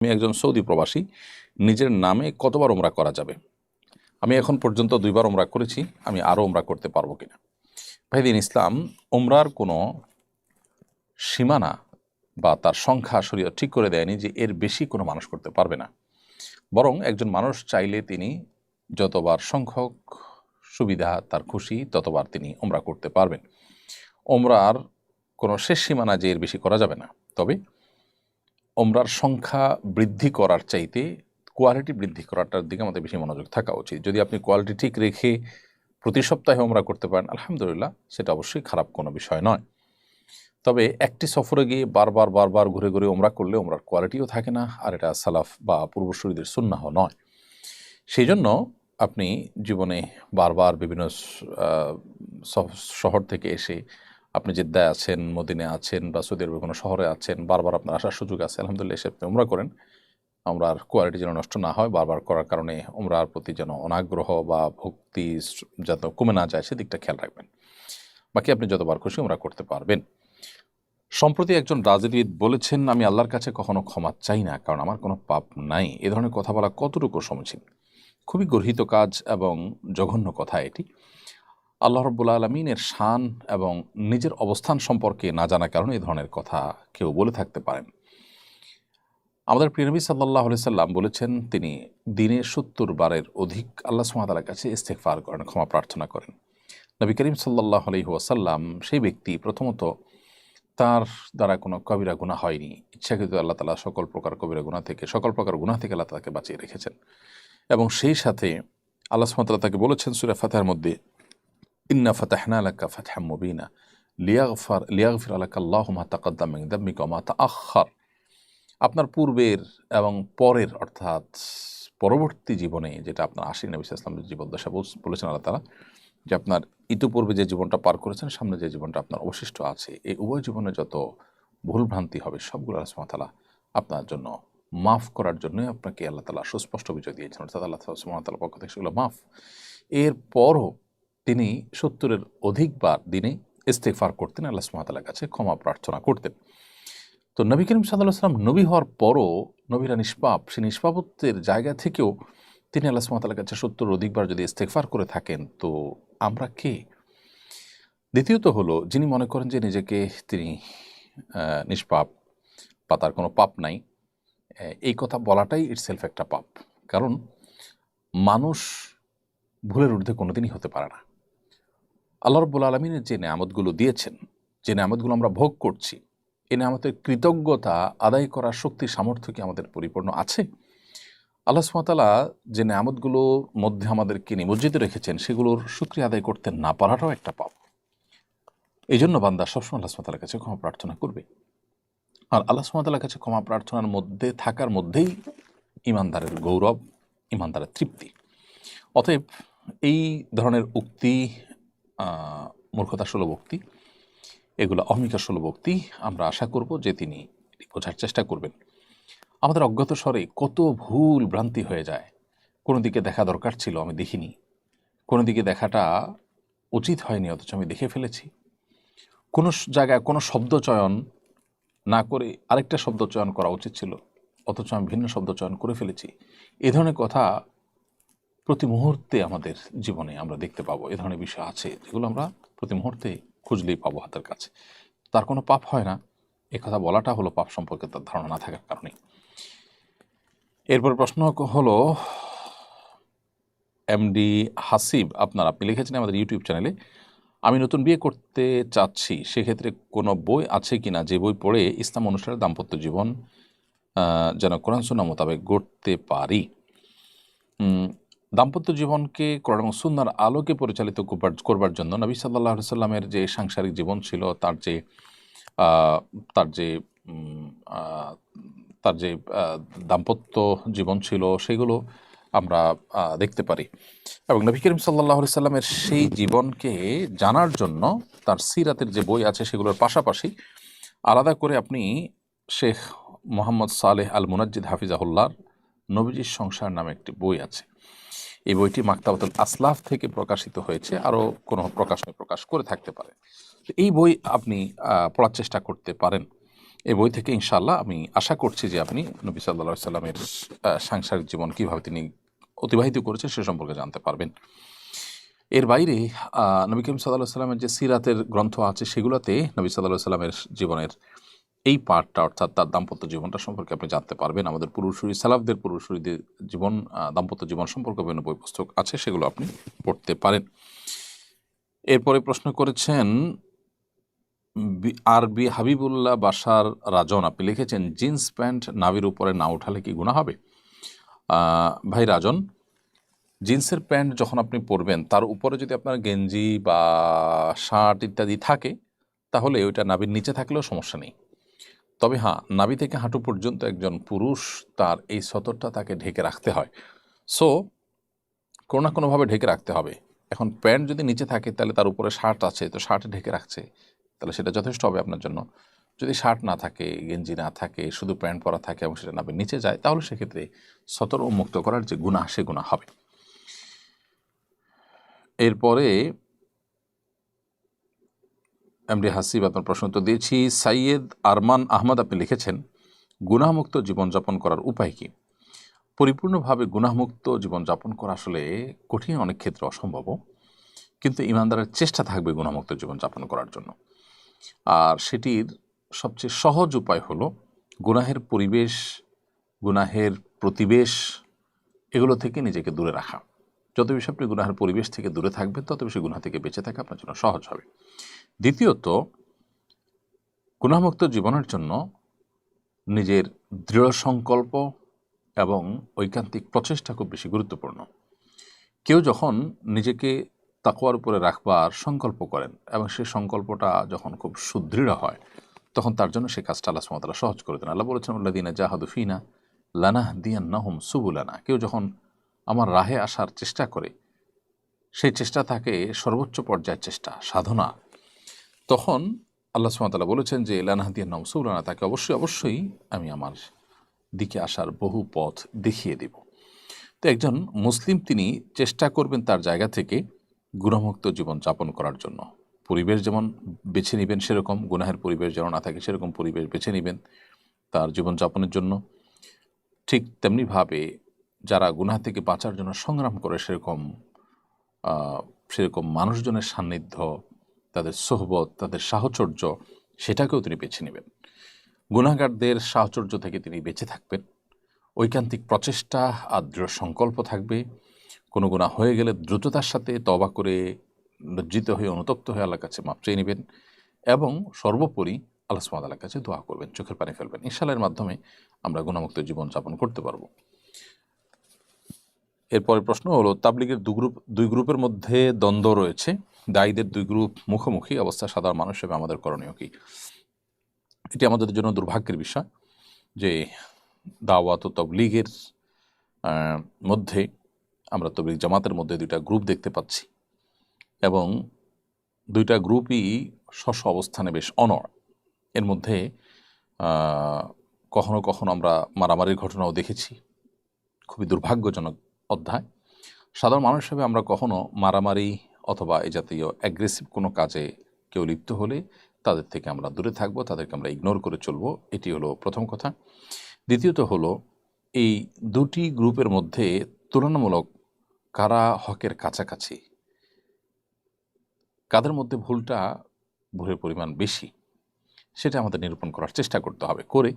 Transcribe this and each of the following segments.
আমি একজন সৌদি প্রবাসী, নিজের নামে কতবার ওমরা করা যাবে? আমি এখন পর্যন্ত 2বার ওমরা করেছি, আমি আরও ওমরা করতে পারবো কিনা? ভাইদিন ইসলাম, ওমরার কোনো সীমানা বা তার সংখ্যা শরীয়ত ঠিক করে দেয়নি যে এর বেশি কোনো মানুষ করতে পারবে না। বরং একজন মানুষ চাইলে তিনি যতবার সংখ্যক সুবিধা তার খুশি ততবার তিনি ওমরা করতে পারবেন। ওমরার কোনো শেষ সীমানা যে এর বেশি করা যাবে না। তবে ওমরার সংখ্যা বৃদ্ধি করার চাইতে কোয়ালিটি বৃদ্ধি করাটার দিকে আমাদের বেশি মনোযোগ থাকা উচিত। যদি আপনি কোয়ালিটি ঠিক রেখে প্রতি সপ্তাহে ওমরা করতে পারেন, আলহামদুলিল্লাহ, সেটা অবশ্যই খারাপ কোনো বিষয় নয়। তবে একটি সফরে গিয়ে বারবার ঘুরে ঘুরে ওমরা করলে ওমরার কোয়ালিটিও থাকে না, আর এটা সালাফ বা পূর্বসূরীদের সুন্নাহ নয়। সেই জন্য আপনি জীবনে বারবার বিভিন্ন শহর থেকে এসে, আপনি জেদ্দায় আছেন, মদিনায় আছেন বা সৌদি আরবের কোনো শহরে আছেন, বারবার আপনার আসার সুযোগ আছে, আলহামদুলিল্লাহ, এসে আপনি ওমরা করেন। ওমরার কোয়ালিটি যেন নষ্ট না হয়, বারবার করার কারণে ওমরার প্রতি যেন অনাগ্রহ বা ভক্তি যাতে কমে না যায় সেদিকটা খেয়াল রাখবেন। বাকি আপনি যতবার খুশি ওমরা করতে পারবেন। সম্প্রতি একজন রাজনীতিবিদ বলেছেন, আমি আল্লাহর কাছে কখনো ক্ষমা চাই না, কারণ আমার কোনো পাপ নাই। এ ধরনের কথা বলা কতটুকু সমীচীন? খুবই গর্হিত কাজ এবং জঘন্য কথা এটি। আল্লাহ রাব্বুল আলামিনের শান এবং নিজের অবস্থান সম্পর্কে না জানার কারণে এই ধরনের কথা কেউ বলে থাকতে পারেন। আমাদের প্রিয় নবী সাল্লাল্লাহু আলাইহি সাল্লাম বলেছেন, তিনি দিনে ৭০ বারের অধিক আল্লাহ সুবহানাহু ওয়া তাআলার কাছে ইস্তেগফার করেন, ক্ষমা প্রার্থনা করেন। নবী করিম সাল্লাল্লাহু আলাইহি ওয়াসাল্লাম সেই ব্যক্তি, প্রথমত তার দ্বারা কোনো কবিরা গুনাহ হয়নি। ইচ্ছাকৃত আল্লাহ তাআলা সকল প্রকার কবিরা গুনাহ থেকে, সকল প্রকার গুনাহ থেকে আল্লাহ তাকে বাঁচিয়ে রেখেছেন। এবং সেই সাথে আল্লাহ সুবহানাহু ওয়া তাআলা তাকে বলেছেন সূরা ফাতিহার মধ্যে, ইন্না ফাতাহনা লাকা ফাতহাম মুবিনা লিয়াগফির লাকা আল্লাহু মা তাকাদ্দামা মিন যামবিকা ওয়া মা তাআখার। আপনার পূর্বের এবং পরের, অর্থাৎ পরবর্তী জীবনে, যেটা আপনার আশির নবী সাল্লাল্লাহু আলাইহি ওয়াসাল্লামের জীবদ্দশা বলেছেন আল্লাহ তাআলা, যে আপনার ইতিপূর্বে যে জীবনটা পার করেছেন, সামনে যে জীবনটা আপনার অবশিষ্ট আছে, এই উভয় জীবনে যত ভুল ভ্রান্তি হবে সবগুলো আল্লাহ সুবহানাহু ওয়া তাআলা আপনার জন্য মাফ করার জন্যই আপনাকে আল্লাহ তাআলা সুস্পষ্ট বিজয় দিয়েছেন, অর্থাৎ আল্লাহ সুবহানাহু ওয়া তাআলার পক্ষ থেকে সেগুলো মাফ। এরপরও তিনি ৭০-এর অধিকবার দিনে ইস্তেগফার করতেন, আল্লাহ সুবহানাহু ওয়া তাআলার কাছে ক্ষমা প্রার্থনা করতেন। তো নবী করিম সাল্লাল্লাহু আলাইহি ওয়াসাল্লাম নবী হওয়ার পরও নবীরা নিষ্পাপ, সেই নিষ্পাপত্বের জায়গা থেকেও তিনি আল্লাহ সুবহানাহু ওয়া তাআলার কাছে ৭০ অধিকবার যদি ইস্তেগফার করে থাকেন, তো আমরা কে? দ্বিতীয়ত হলো, যিনি মনে করেন যে নিজেকে তিনি নিষ্পাপ বা তার কোনো পাপ নাই, এই কথা বলাটাই ইটসেলফ একটা পাপ। কারণ মানুষ ভুলের ঊর্ধ্বে কোনোদিনই হতে পারে না। আল্লাহ রাব্বুল আলামিনের যে নেয়ামতগুলো দিয়েছেন, যে নেয়ামতগুলো আমরা ভোগ করছি, এই নেয়ামতের কৃতজ্ঞতা আদায় করার শক্তি সামর্থ্য কি আমাদের পরিপূর্ণ আছে? আল্লাহ সুবহানাহু ওয়া তাআলা যে নেয়ামতগুলোর মধ্যে আমাদেরকে নিমজ্জিত রেখেছেন, সেগুলোর শুকরিয়া আদায় করতে না পারাটাও একটা পাপ। এই জন্য বান্দা সবসময় আল্লাহ সুবহানাহু ওয়া তাআলার কাছে ক্ষমা প্রার্থনা করবে। আর আল্লাহ সুবহানাহু ওয়া তাআলার কাছে ক্ষমা প্রার্থনার মধ্যে থাকার মধ্যেই ঈমানদারের গৌরব, ঈমানদারের তৃপ্তি। অতএব এই ধরনের উক্তি মূর্খতা সুলভ উক্তি, এগুলো অহমিকা সুলভ উক্তি। আমরা আশা করব যে তিনি বোঝার চেষ্টা করবেন। আমাদের অজ্ঞাত স্বরে কত ভুল ভ্রান্তি হয়ে যায়। কোনো দিকে দেখা দরকার ছিল, আমি দেখিনি। কোনো দিকে দেখাটা উচিত হয়নি, অথচ আমি দেখে ফেলেছি। কোনো জায়গায় কোনো শব্দ চয়ন না করে আরেকটা শব্দ চয়ন করা উচিত ছিল, অথচ আমি ভিন্ন শব্দ চয়ন করে ফেলেছি। এ ধরনের কথা প্রতি মুহূর্তে আমাদের জীবনে আমরা দেখতে পাবো। এ ধরনের বিষয় আছে যেগুলো আমরা প্রতি মুহূর্তে খুঁজলেই পাবো হাতের কাছে। তার কোনো পাপ হয় না, এ কথা বলাটা হলো পাপ সম্পর্কে তার ধারণা না থাকার কারণে। এরপর প্রশ্ন হলো, এমডি হাসিব, আপনি লিখেছেন আমাদের ইউটিউব চ্যানেলে, আমি নতুন বিয়ে করতে চাচ্ছি, সেক্ষেত্রে কোনো বই আছে কিনা যে বই পড়ে ইসলাম অনুসারে দাম্পত্য জীবন যেন কোরআন সুন্নাহ মোতাবেক গড়তে পারি? দাম্পত্য জীবনকে কোরআন এবং সুন্নাহর আলোকে পরিচালিত করবার জন্য নবী সাল্লাল্লাহু আলাইহি সাল্লামের যে সাংসারিক জীবন ছিল, তার যে তার যে তার যে দাম্পত্য জীবন ছিল, সেগুলো আমরা দেখতে পারি। এবং নবী করিম সাল্লাল্লাহু আলাইহি সাল্লামের সেই জীবনকে জানার জন্য তার সিরাতের যে বই আছে, সেগুলোর পাশাপাশি আলাদা করে আপনি শেখ মোহাম্মদ সালেহ আল মুনাজ্জিদ হাফিজাহুল্লাহর নবীজির সংসার নামে একটি বই আছে। এই বইটি মাকতাবাতুল আসলাফ থেকে প্রকাশিত হয়েছে, আরও কোনো প্রকাশনে প্রকাশ করে থাকতে পারে। এই বই আপনি পড়ার চেষ্টা করতে পারেন। এই বই থেকে ইনশাআল্লাহ আমি আশা করছি যে আপনি নবী সাল্লাল্লাহু আলাইহি সাল্লামের সাংসারিক জীবন কীভাবে তিনি অতিবাহিত করেছেন সে সম্পর্কে জানতে পারবেন। এর বাইরে নবী করিম সাল্লাল্লাহু আলাইহি সাল্লামের যে সিরাতের গ্রন্থ আছে সেগুলোতে নবী সাল্লাল্লাহু আলাইহি সাল্লামের জীবনের এই পার্টটা অর্থাৎ তার দাম্পত্য জীবনটা সম্পর্কে আপনি জানতে পারবেন। আমাদের পূর্বসূরি সালাফদের পূর্বসূরিদের জীবন দাম্পত্য জীবন সম্পর্কে বিভিন্ন বই পুস্তক আছে, সেগুলো আপনি পড়তে পারেন। এরপরে প্রশ্ন করেছেন আরবি হাবিবুল্লাহ বাশার রাজন, আপনি লিখেছেন জিন্স প্যান্ট নাভির উপরে না উঠালে কি গুনাহ হবে? ভাই রাজন, জিন্সের প্যান্ট যখন আপনি পরবেন তার উপরে যদি আপনার গেঞ্জি বা শার্ট ইত্যাদি থাকে তাহলে ওইটা নাভির নিচে থাকলেও সমস্যা নেই। তবে হ্যাঁ, নাভি থেকে হাঁটু পর্যন্ত একজন পুরুষ তার এই সতরটা তাকে ঢেকে রাখতে হয়। সো কোনো না কোনোভাবে ঢেকে রাখতে হবে। এখন প্যান্ট যদি নিচে থাকে তাহলে তার উপরে শার্ট আছে, তো শার্টে ঢেকে রাখছে, তাহলে সেটা যথেষ্ট হবে আপনার জন্য। যদি শার্ট না থাকে, গেঞ্জি না থাকে, শুধু প্যান্ট পরা থাকে এবং সেটা নাভির নিচে যায়, তাহলে সেক্ষেত্রে সতর উন্মুক্ত করার যে গুনাহ সে গুনাহ হবে। এরপরে এমডি হাসিব আপনার প্রশ্ন তো দিয়েছি। সাইয়েদ আরমান আহমদ আপনি লিখেছেন গুনাহমুক্ত জীবনযাপন করার উপায় কী? পরিপূর্ণভাবে গুনাহমুক্ত জীবনযাপন করা আসলে কঠিন, অনেক ক্ষেত্রে অসম্ভব, কিন্তু ইমানদারের চেষ্টা থাকবে গুনাহমুক্ত জীবনযাপন করার জন্য। আর সেটির সবচেয়ে সহজ উপায় হলো গুনাহের পরিবেশ, গুনাহের প্রতিবেশ এগুলো থেকে নিজেকে দূরে রাখা। যত বেশি আপনি গুনাহের পরিবেশ থেকে দূরে থাকবেন তত বেশি গুনাহ থেকে বেঁচে থাকা আপনার জন্য সহজ হবে। দ্বিতীয়ত, গুনাহমুক্ত জীবনের জন্য নিজের দৃঢ় সংকল্প এবং ঐকান্তিক প্রচেষ্টা খুব বেশি গুরুত্বপূর্ণ। কেউ যখন নিজেকে তাকওয়ার উপরে রাখবার সংকল্প করেন এবং সেই সংকল্পটা যখন খুব সুদৃঢ় হয় তখন তার জন্য সে কাজটা আল্লাহ সুবহানাহু ওয়া তাআলা সহজ করে দেন। আল্লাহ বলেছেন আল্লাযীনা জাহাদু ফিনা লানাহদিয়ান্নাহুম সুবুলানা। কেউ যখন আমার রাহে আসার চেষ্টা করে, সেই চেষ্টা থাকে সর্বোচ্চ পর্যায়ের চেষ্টা, সাধনা, তখন আল্লাহ সুবহানাহু ওয়া তাআলা বলেছেন যে লানাহদিয়ান্নাহুম সুবুলানা, তাকে অবশ্যই আমি আমার দিকে আসার বহু পথ দেখিয়ে দেব। তো একজন মুসলিম তিনি চেষ্টা করবেন তার জায়গা থেকে গুনাহমুক্ত জীবন যাপন করার জন্য। পরিবেশ যেমন বেছে নেবেন সেরকম, গুনাহের পরিবেশ যেন না থাকে সেরকম পরিবেশ বেছে নেবেন তার জীবনযাপনের জন্য। ঠিক তেমনিভাবে যারা গুনাহ থেকে বাঁচার জন্য সংগ্রাম করে সেরকম মানুষজনের সান্নিধ্য, তাদের সোহবত, তাদের সাহচর্য, সেটাকেও তিনি বেছে নেবেন। গুনাহগারদের সাহচর্য থেকে তিনি বেঁচে থাকবেন। ঐকান্তিক প্রচেষ্টা আর দৃঢ় সংকল্প থাকবে। কোনো গুনাহ হয়ে গেলে দ্রুততার সাথে তওবা করে লজ্জিত হয়ে অনুতপ্ত হয়ে আল্লাহর কাছে মাপ চেয়ে নেবেন এবং সর্বোপরি আল্লাহ সুবহানাহু ওয়া তাআলার কাছে দোয়া করবেন, চোখের পানি ফেলবেন। ইনশাআল্লাহ এর মাধ্যমে আমরা গুনাহমুক্ত জীবন যাপন করতে পারব। এরপরে প্রশ্ন হলো তাবলীগের দুই গ্রুপের মধ্যে দ্বন্দ্ব রয়েছে, দায়ীদের দুই গ্রুপ মুখোমুখি অবস্থা, সাধারণ মানুষ হিসেবে আমাদের করণীয় কি? এটি আমাদের জন্য দুর্ভাগ্যের বিষয় যে দাওয়াত ও তাবলীগের মধ্যে আমরা তাবলীগ জামাতের মধ্যে দুইটা গ্রুপ দেখতে পাচ্ছি এবং দুইটা গ্রুপই স্ব অবস্থানে বেশ অনড়। এর মধ্যে কখনো কখনো আমরা মারামারির ঘটনাও দেখেছি, খুবই দুর্ভাগ্যজনক অধ্যায়। সাধারণ মানুষ হিসেবে আমরা কখনো মারামারি অথবা এই জাতীয় অ্যাগ্রেসিভ কোনো কাজে কেউ লিপ্ত হলে তাদের থেকে আমরা দূরে থাকবো, তাদেরকে আমরা ইগনোর করে চলবো, এটি হলো প্রথম কথা। দ্বিতীয়ত হলো এই দুটি গ্রুপের মধ্যে তুলনামূলক কারা হকের কাছাকাছি, কাদের মধ্যে ভুলের পরিমাণ বেশি, সেটা আমাদের নিরূপণ করার চেষ্টা করতে হবে। করে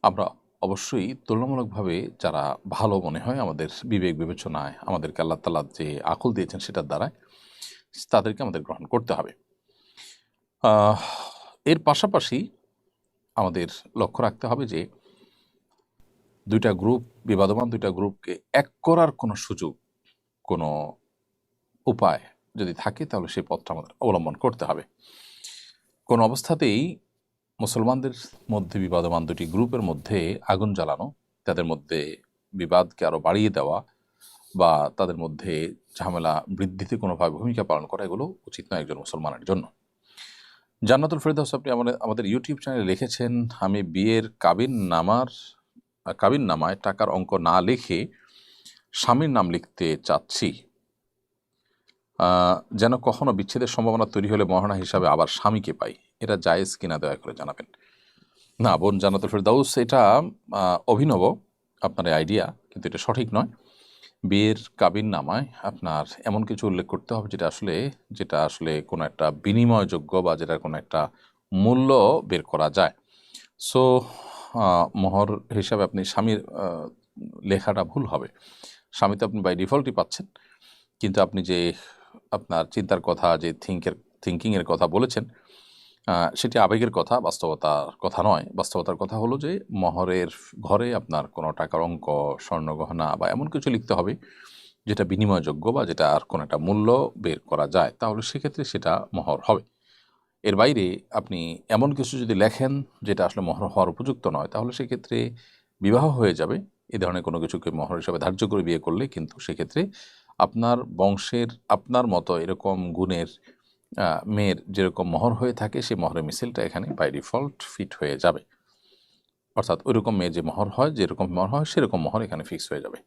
আমরা অবশ্যই তুলনামূলকভাবে যারা ভালো মনে হয় আমাদের বিবেক বিবেচনায়, আমাদেরকে আল্লাহ তাআলা যে আকল দিয়েছেন সেটার দ্বারায় তাদেরকে আমাদের গ্রহণ করতে হবে। এর পাশাপাশি আমাদের লক্ষ্য রাখতে হবে যে দুইটা গ্রুপ, বিবাদমান দুইটা গ্রুপকে এক করার কোনো সুযোগ, কোনো উপায় যদি থাকে তাহলে সেই পথটা আমাদের অবলম্বন করতে হবে। কোন অবস্থাতেই মুসলমানদের মধ্যে বিবাদমান দুটি গ্রুপের মধ্যে আগুন জ্বালানো, তাদের মধ্যে বিবাদকে আরও বাড়িয়ে দেওয়া বা তাদের মধ্যে ঝামেলা বৃদ্ধিতে কোনোভাবে ভূমিকা পালন করা, এগুলো উচিত নয় একজন মুসলমানের জন্য। জান্নাতুল ফেরদৌস আপনি আমাদের ইউটিউব চ্যানেলে লিখেছেন, আমি বিয়ের কাবিননামায় টাকার অঙ্ক না লিখে স্বামীর নাম লিখতে চাচ্ছি, যেন কখনো বিচ্ছেদের সম্ভাবনা তৈরি হলে মহারণা হিসাবে আবার স্বামীকে পাই, এটা জায়েজ কিনা দয়া করে জানাবেন। না বোন জান্নাতুল ফেরদাউস এটা অভিনব আপনার আইডিয়া, কিন্তু এটা সঠিক নয়। বিয়ের কাবিন নামায় আপনার এমন কিছু উল্লেখ করতে হবে যেটা আসলে কোনো একটা বিনিময়যোগ্য বা যেটার কোনো একটা মূল্য বের করা যায়। সো মোহর হিসাবে আপনি স্বামীর লেখাটা ভুল হবে। স্বামী তো আপনি বাই ডিফল্টই পাচ্ছেন, কিন্তু আপনি যে আপনার চিন্তার কথা, যে থিঙ্কিংয়ের কথা বলেছেন, সেটি আবেগের কথা, বাস্তবতার কথা নয়। বাস্তবতার কথা হলো যে মহরের ঘরে আপনার কোনো টাকার অঙ্ক, স্বর্ণগহনা বা এমন কিছু লিখতে হবে যেটা বিনিময়যোগ্য বা যেটা আর কোনো একটা মূল্য বের করা যায়, তাহলে সেক্ষেত্রে সেটা মহর হবে। এর বাইরে আপনি এমন কিছু যদি লেখেন যেটা আসলে মহর হওয়ার উপযুক্ত নয়, তাহলে সেক্ষেত্রে বিবাহ হয়ে যাবে। এ ধরনের কোনো কিছুকে মহর হিসাবে ধার্য করে বিয়ে করলে কিন্তু সেক্ষেত্রে আপনার বংশের আপনার মতো এরকম গুণের মেয়ের যেরকম মহর হয়ে থাকে, সেই মহরের মিছিলটা এখানে বাই ডিফল্ট ফিট হয়ে যাবে। অর্থাৎ ওইরকম মেয়ের যে মহর হয়, যেরকম মহর হয় সেরকম মহর এখানে ফিক্স হয়ে যাবে।